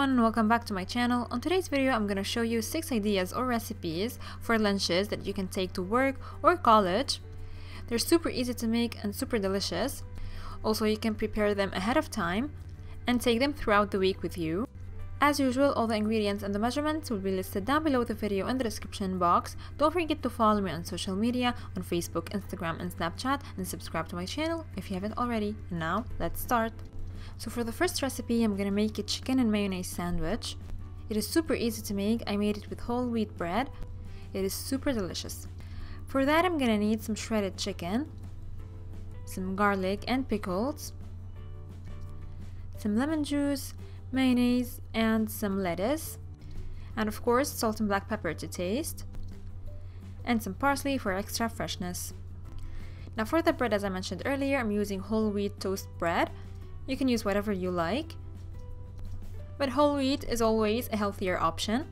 everyone and welcome back to my channel. On today's video, I'm going to show you 6 ideas or recipes for lunches that you can take to work or college. They're super easy to make and super delicious. Also, you can prepare them ahead of time and take them throughout the week with you. As usual, all the ingredients and the measurements will be listed down below the video in the description box. Don't forget to follow me on social media on Facebook, Instagram and Snapchat, and subscribe to my channel if you haven't already. And now, let's start. So for the first recipe, I'm gonna make a chicken and mayonnaise sandwich. It is super easy to make. I made it with whole wheat bread. It is super delicious. For that, I'm gonna need some shredded chicken, some garlic and pickles, some lemon juice, mayonnaise, and some lettuce, and of course salt and black pepper to taste, and some parsley for extra freshness. Now for the bread, as I mentioned earlier, I'm using whole wheat toast bread. You can use whatever you like, but whole wheat is always a healthier option.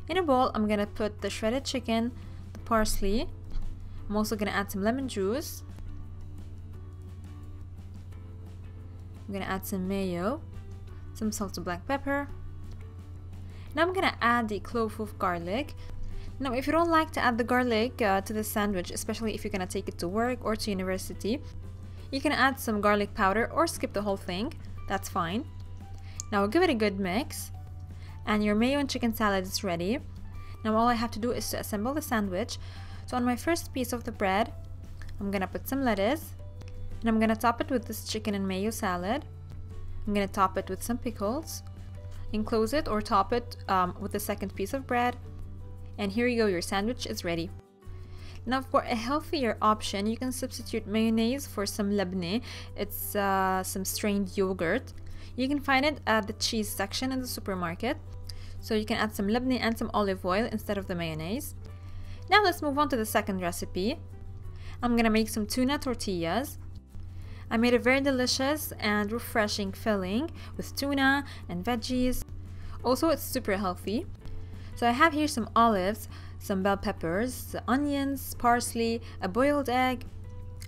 In a bowl, I'm gonna put the shredded chicken, the parsley. I'm also gonna add some lemon juice. I'm gonna add some mayo, some salt and black pepper. Now I'm gonna add the clove of garlic. Now if you don't like to add the garlic to the sandwich, especially if you're gonna take it to work or to university, you can add some garlic powder or skip the whole thing. That's fine. Now give it a good mix and your mayo and chicken salad is ready. Now all I have to do is to assemble the sandwich. So on my first piece of the bread, I'm gonna put some lettuce and I'm gonna top it with this chicken and mayo salad. I'm gonna top it with some pickles, enclose it or top it with the second piece of bread, and here you go, your sandwich is ready. Now for a healthier option, you can substitute mayonnaise for some labneh. It's some strained yogurt. You can find it at the cheese section in the supermarket. So you can add some labneh and some olive oil instead of the mayonnaise. Now let's move on to the second recipe. I'm gonna make some tuna tortillas. I made a very delicious and refreshing filling with tuna and veggies. Also, it's super healthy. So I have here some olives, some bell peppers, onions, parsley, a boiled egg,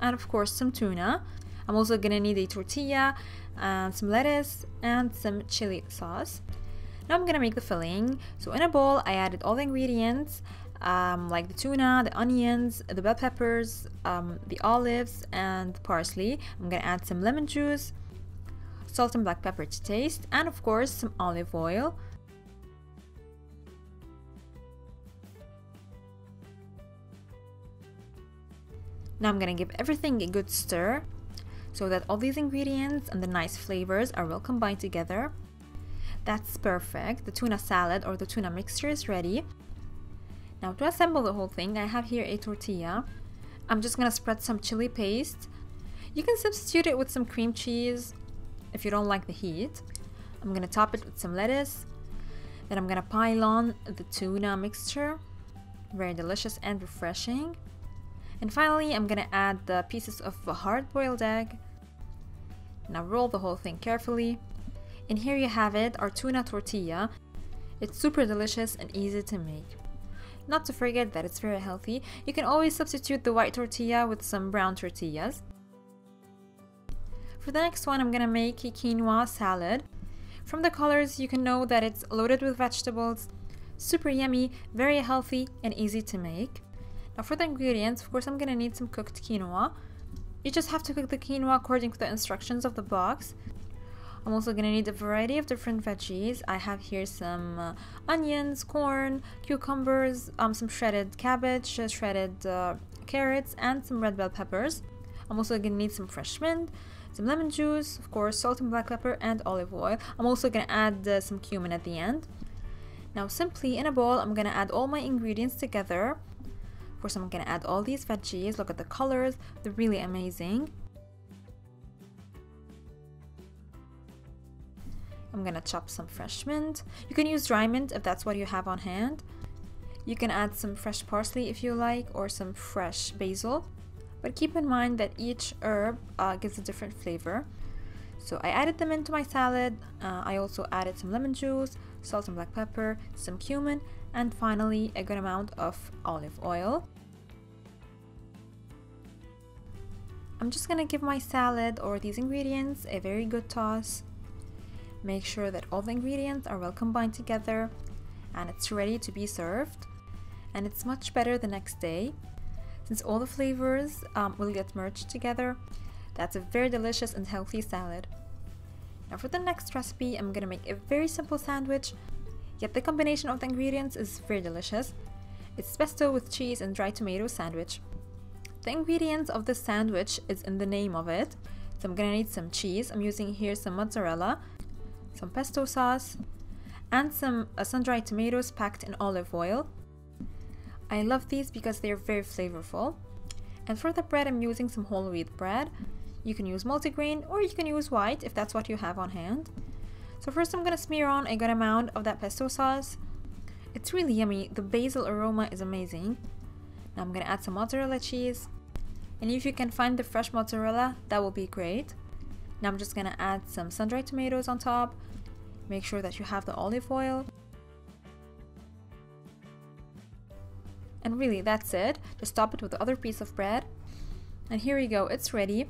and of course some tuna. I'm also gonna need a tortilla, some lettuce, and some chili sauce. Now I'm gonna make the filling. So in a bowl, I added all the ingredients, like the tuna, the onions, the bell peppers, the olives, and the parsley. I'm gonna add some lemon juice, salt and black pepper to taste, and of course some olive oil. Now I'm gonna give everything a good stir so that all these ingredients and the nice flavors are well combined together. That's perfect. The tuna salad or the tuna mixture is ready. Now to assemble the whole thing, I have here a tortilla. I'm just gonna spread some chili paste. You can substitute it with some cream cheese if you don't like the heat. I'm gonna top it with some lettuce. Then I'm gonna pile on the tuna mixture. Very delicious and refreshing. And finally, I'm gonna add the pieces of a hard-boiled egg. Now roll the whole thing carefully. And here you have it, our tuna tortilla. It's super delicious and easy to make. Not to forget that it's very healthy. You can always substitute the white tortilla with some brown tortillas. For the next one, I'm gonna make a quinoa salad. From the colors, you can know that it's loaded with vegetables, super yummy, very healthy, and easy to make. Now for the ingredients, of course, I'm gonna need some cooked quinoa. You just have to cook the quinoa according to the instructions of the box. I'm also gonna need a variety of different veggies. I have here some onions, corn, cucumbers, some shredded cabbage, shredded carrots, and some red bell peppers. I'm also gonna need some fresh mint, some lemon juice, of course, salt and black pepper, and olive oil. I'm also gonna add some cumin at the end. Now simply in a bowl, I'm gonna add all my ingredients together. Of course, I'm gonna add all these veggies. Look at the colors, they're really amazing. I'm gonna chop some fresh mint. You can use dry mint if that's what you have on hand. You can add some fresh parsley if you like, or some fresh basil. But keep in mind that each herb gives a different flavor. So I added them into my salad. I also added some lemon juice, salt and black pepper, some cumin, and finally a good amount of olive oil. I'm just gonna give my salad or these ingredients a very good toss. Make sure that all the ingredients are well combined together and it's ready to be served. And it's much better the next day since all the flavors will get merged together. That's a very delicious and healthy salad. Now for the next recipe, I'm gonna make a very simple sandwich, yet the combination of the ingredients is very delicious. It's pesto with cheese and dried tomato sandwich. The ingredients of this sandwich is in the name of it. So I'm gonna need some cheese. I'm using here some mozzarella, some pesto sauce, and some sun-dried tomatoes packed in olive oil. I love these because they're very flavorful. And for the bread, I'm using some whole wheat bread. You can use multigrain or you can use white if that's what you have on hand. So first I'm gonna smear on a good amount of that pesto sauce. It's really yummy. The basil aroma is amazing. Now I'm gonna add some mozzarella cheese. And if you can find the fresh mozzarella, that will be great. Now I'm just gonna add some sun-dried tomatoes on top. Make sure that you have the olive oil. And really, that's it. Just top it with the other piece of bread. And here you go, it's ready.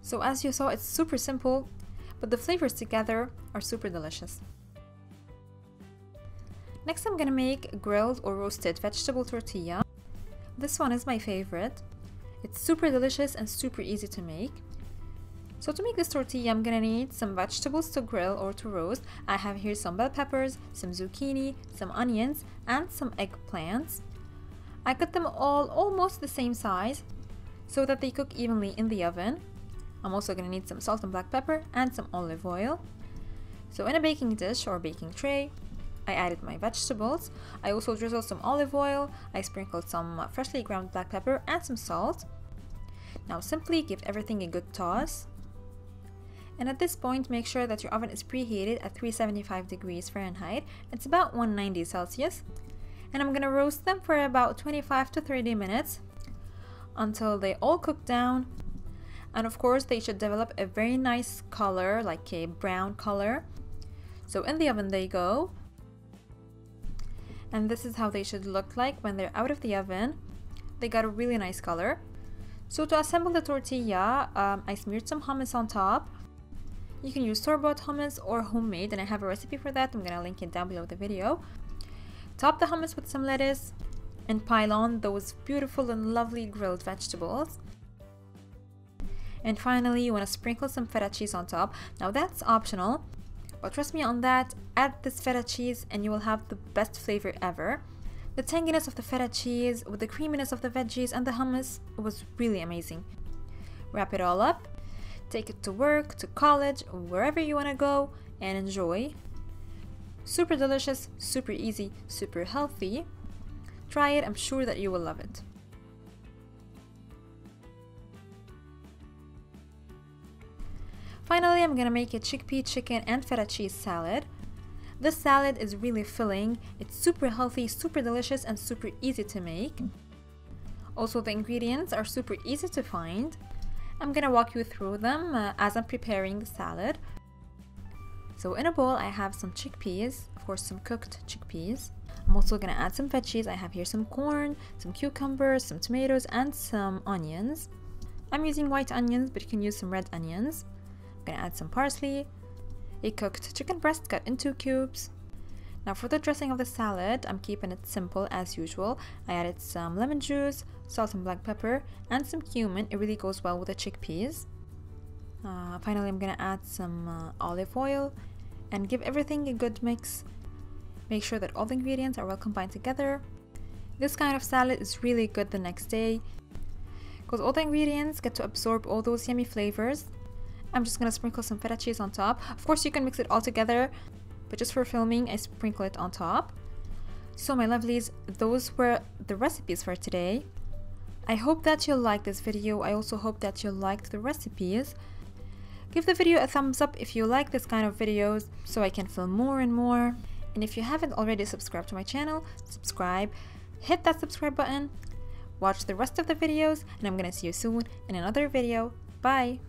So as you saw, it's super simple, but the flavors together are super delicious. Next, I'm gonna make a grilled or roasted vegetable tortilla. This one is my favorite. It's super delicious and super easy to make. So to make this tortilla, I'm gonna need some vegetables to grill or to roast. I have here some bell peppers, some zucchini, some onions, and some eggplants. I cut them all almost the same size so that they cook evenly in the oven. I'm also gonna need some salt and black pepper and some olive oil. So in a baking dish or baking tray, I added my vegetables. I also drizzled some olive oil. I sprinkled some freshly ground black pepper and some salt. Now simply give everything a good toss. And at this point, make sure that your oven is preheated at 375 degrees Fahrenheit. It's about 190 Celsius. And I'm gonna roast them for about 25 to 30 minutes until they all cook down. And of course, they should develop a very nice color, like a brown color. So in the oven they go. And this is how they should look like when they're out of the oven. They got a really nice color. So to assemble the tortilla, I smeared some hummus on top. You can use store-bought hummus or homemade, and I have a recipe for that. I'm gonna link it down below the video. Top the hummus with some lettuce and pile on those beautiful and lovely grilled vegetables. And finally, you want to sprinkle some feta cheese on top. Now that's optional, but trust me on that, add this feta cheese and you will have the best flavor ever. The tanginess of the feta cheese with the creaminess of the veggies and the hummus was really amazing. Wrap it all up, take it to work, to college, wherever you want to go, and enjoy. Super delicious, super easy, super healthy. Try it, I'm sure that you will love it. Finally, I'm gonna make a chickpea chicken and feta cheese salad. This salad is really filling. It's super healthy, super delicious, and super easy to make. Also, the ingredients are super easy to find. I'm gonna walk you through them as I'm preparing the salad. So in a bowl, I have some chickpeas, of course some cooked chickpeas. I'm also gonna add some veggies. I have here some corn, some cucumbers, some tomatoes, and some onions. I'm using white onions, but you can use some red onions. I'm gonna add some parsley, a cooked chicken breast cut into cubes. Now for the dressing of the salad, I'm keeping it simple as usual. I added some lemon juice, salt and black pepper, and some cumin. It really goes well with the chickpeas. Finally, I'm gonna add some olive oil and give everything a good mix. Make sure that all the ingredients are well combined together. This kind of salad is really good the next day because all the ingredients get to absorb all those yummy flavors. I'm just gonna sprinkle some feta cheese on top. Of course, you can mix it all together, but just for filming, I sprinkle it on top. So my lovelies, those were the recipes for today. I hope that you liked this video. I also hope that you liked the recipes. Give the video a thumbs up if you like this kind of videos so I can film more and more. And if you haven't already subscribed to my channel, subscribe, hit that subscribe button, watch the rest of the videos, and I'm gonna see you soon in another video. Bye!